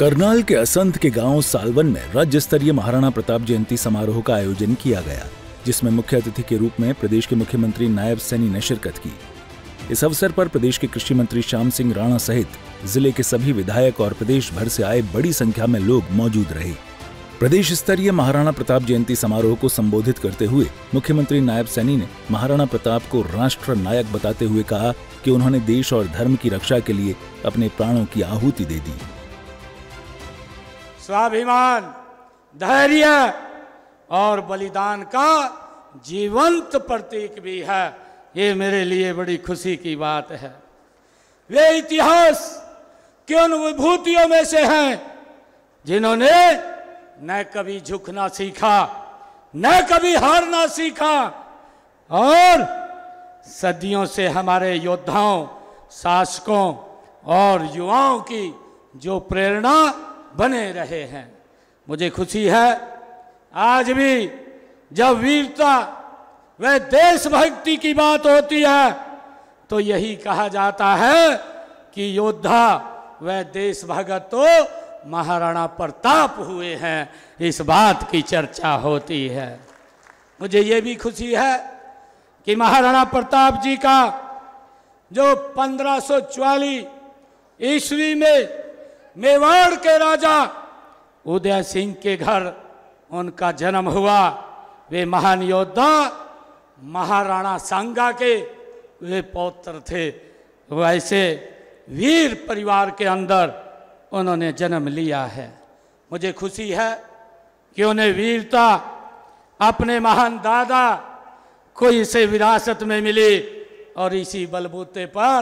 करनाल के असंध के गांव सालवन में राज्य स्तरीय महाराणा प्रताप जयंती समारोह का आयोजन किया गया, जिसमें मुख्य अतिथि के रूप में प्रदेश के मुख्यमंत्री नायब सैनी ने शिरकत की। इस अवसर पर प्रदेश के कृषि मंत्री श्याम सिंह राणा सहित जिले के सभी विधायक और प्रदेश भर से आए बड़ी संख्या में लोग मौजूद रहे। प्रदेश स्तरीय महाराणा प्रताप जयंती समारोह को संबोधित करते हुए मुख्यमंत्री नायब सैनी ने महाराणा प्रताप को राष्ट्र नायक बताते हुए कहा कि उन्होंने देश और धर्म की रक्षा के लिए अपने प्राणों की आहुति दे दी। स्वाभिमान, धैर्य और बलिदान का जीवंत प्रतीक भी है। ये मेरे लिए बड़ी खुशी की बात है। वे इतिहास के उन विभूतियों में से हैं जिन्होंने न कभी झुकना सीखा, न कभी हारना सीखा और सदियों से हमारे योद्धाओं, शासकों और युवाओं की जो प्रेरणा बने रहे हैं। मुझे खुशी है आज भी जब वीरता व देशभक्ति की बात होती है तो यही कहा जाता है कि योद्धा व देशभक्त तो महाराणा प्रताप हुए हैं। इस बात की चर्चा होती है। मुझे ये भी खुशी है कि महाराणा प्रताप जी का जो 1544 ईस्वी में मेवाड़ के राजा उदय सिंह के घर उनका जन्म हुआ। वे महान योद्धा महाराणा सांगा के वे पौत्र थे। वैसे वीर परिवार के अंदर उन्होंने जन्म लिया है। मुझे खुशी है कि उन्हें वीरता अपने महान दादा को इसे विरासत में मिली और इसी बलबूते पर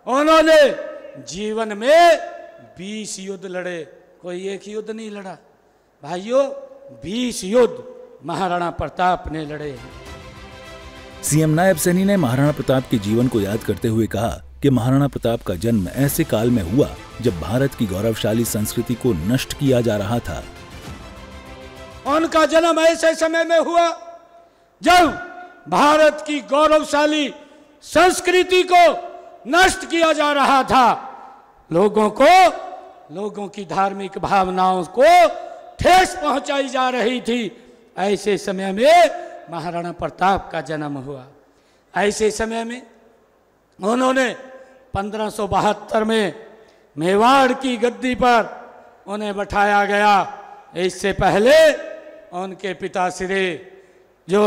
उन्होंने जीवन में 20 युद्ध लड़े। कोई एक युद्ध नहीं लड़ा भाइयों, 20 युद्ध महाराणा प्रताप ने लड़े हैं। सीएम नायब सैनी ने महाराणा प्रताप के जीवन को याद करते हुए कहा कि महाराणा प्रताप का जन्म ऐसे काल में हुआ जब भारत की गौरवशाली संस्कृति को नष्ट किया जा रहा था। उनका जन्म ऐसे समय में हुआ जब भारत की गौरवशाली संस्कृति को नष्ट किया जा रहा था। लोगों की धार्मिक भावनाओं को ठेस पहुंचाई जा रही थी। ऐसे समय में महाराणा प्रताप का जन्म हुआ। ऐसे समय में उन्होंने 1572 में मेवाड़ की गद्दी पर उन्हें बैठाया गया। इससे पहले उनके पिताश्री जो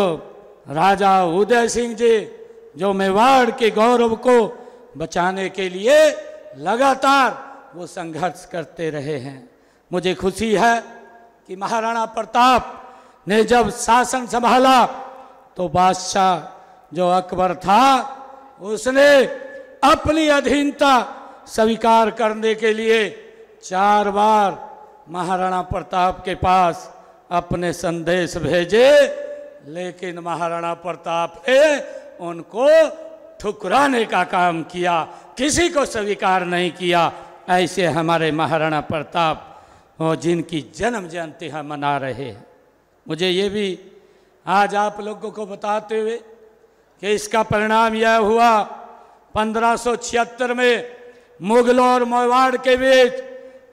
राजा उदय सिंह जी जो मेवाड़ के गौरव को बचाने के लिए लगातार वो संघर्ष करते रहे हैं। मुझे खुशी है कि महाराणा प्रताप ने जब शासन संभाला तो बादशाह जो अकबर था उसने अपनी अधीनता स्वीकार करने के लिए 4 बार महाराणा प्रताप के पास अपने संदेश भेजे, लेकिन महाराणा प्रताप ने उनको ठुकराने का काम किया, किसी को स्वीकार नहीं किया। ऐसे हमारे महाराणा प्रताप जिनकी जन्म जयंती हम मना रहे हैं। मुझे ये भी आज आप लोगों को बताते हुए कि इसका परिणाम यह हुआ 1576 में मुगलों और मेवाड़ के बीच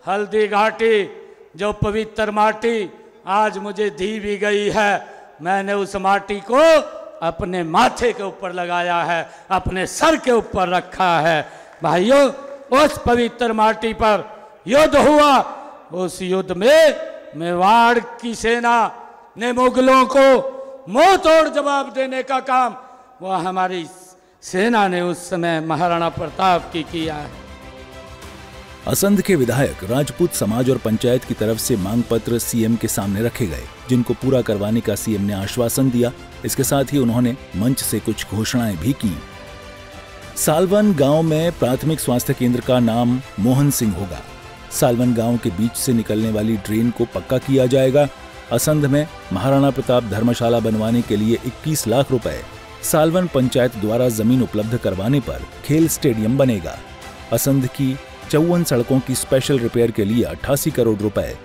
हल्दी घाटी जो पवित्र माटी आज मुझे दी भी गई है, मैंने उस माटी को अपने माथे के ऊपर लगाया है, अपने सर के ऊपर रखा है। भाइयों, उस पवित्र माटी पर युद्ध हुआ। उस युद्ध में मेवाड़ की सेना ने मुगलों को मुंह तोड़ जवाब देने का काम वह हमारी सेना ने उस समय महाराणा प्रताप की किया है। असंध के विधायक, राजपूत समाज और पंचायत की तरफ से मांग पत्र सीएम के सामने रखे गए, जिनको पूरा करवाने का सीएम ने आश्वासन दिया। इसके साथ ही उन्होंने मंच से कुछ घोषणाएं भी की। सालवन गांव में प्राथमिक स्वास्थ्य केंद्र का नाम मोहन सिंह होगा। सालवन गांव के बीच से निकलने वाली ड्रेन को पक्का किया जाएगा। असंध में महाराणा प्रताप धर्मशाला बनवाने के लिए 21 लाख रुपए सालवन पंचायत द्वारा जमीन उपलब्ध करवाने पर खेल स्टेडियम बनेगा। असंध की 54 सड़कों की स्पेशल रिपेयर के लिए 88 करोड़ रुपए,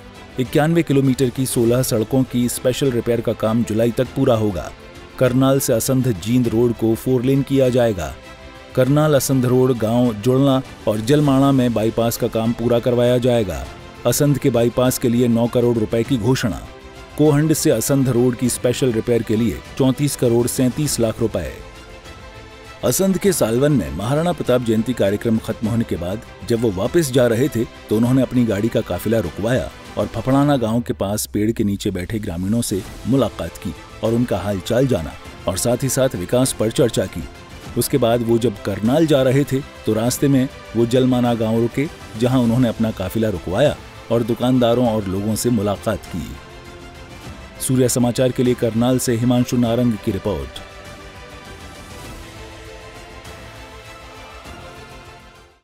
91 किलोमीटर की 16 सड़कों की स्पेशल रिपेयर का काम जुलाई तक पूरा होगा। करनाल से असंध जींद रोड को 4 लेन किया जाएगा। करनाल असंध रोड गांव जुड़ना और जलमाणा में बाईपास का काम पूरा करवाया जाएगा। असंध के बाईपास के लिए 9 करोड़ रुपए की घोषणा। कोहंड से असंध रोड की स्पेशल रिपेयर के लिए 34 करोड़ 37 लाख रुपए। असंध के सालवन में महाराणा प्रताप जयंती कार्यक्रम खत्म होने के बाद जब वो वापस जा रहे थे तो उन्होंने अपनी गाड़ी का काफिला रुकवाया और फफड़ाना गांव के पास पेड़ के नीचे बैठे ग्रामीणों से मुलाकात की और उनका हालचाल जाना और साथ ही साथ विकास पर चर्चा की। उसके बाद वो जब करनाल जा रहे थे तो रास्ते में वो जलमाना गांव रुके, जहां उन्होंने अपना काफिला रुकवाया और दुकानदारों और लोगों से मुलाकात की। सूर्य समाचार के लिए करनाल से हिमांशु नारंग की रिपोर्ट।